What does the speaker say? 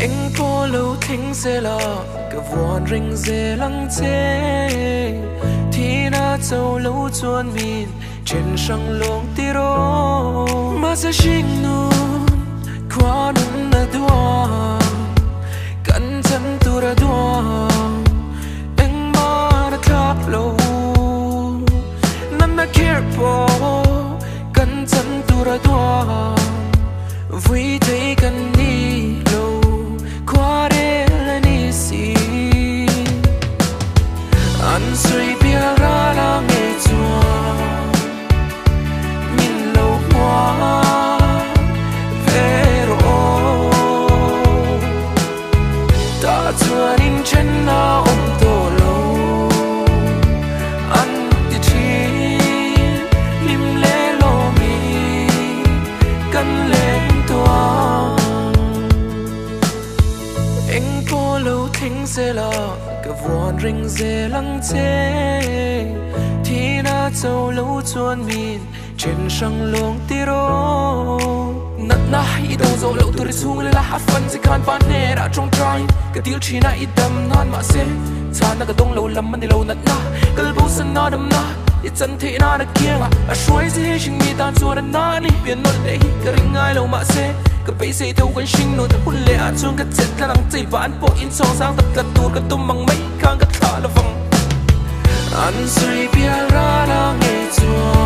anh có lâu thính sẽ là cả vòn rình dê lăng thế thì na châu lâu chuan min trên sông lông tiro mà sẽ sinh nun qua nun na đua cẩn thận tu ra đua anh mà đã thắp lâu năn na care po cẩn thận tu ra đua vì thấy cần đi lâu qua đây là ni si anh suy bia ra là nghe chua nhìn lâu qua về rồi ta chưa đến chân na ôm tổ lâu anh thì chỉ lim lê lô mi cần lên tua anh có lâu thính sẽ là cả vòn rình dê lăng thế thì na châu lâu chuan min trên sông lông tiro nát na i đâu rồi lâu tôi xuống lên là hát phân sẽ can pan nè đã trong trái cái tiếng chỉ na i đâm nan mà sẽ cha na cái đông lâu lắm mình lâu nát na cái bố sân na đâm na i chân thế na đã kia à suy gì chính mi tan chua đã na ni biển nổi đấy cái ring ai lâu mà sẽ cái bấy giờ đâu còn sinh nổi hôn lệ à chuông cái chết là đang chạy ván bộ in song sang tất cả tuột cái tôm bằng mấy khang cái thả là vòng anh suy bia ra là nghe chua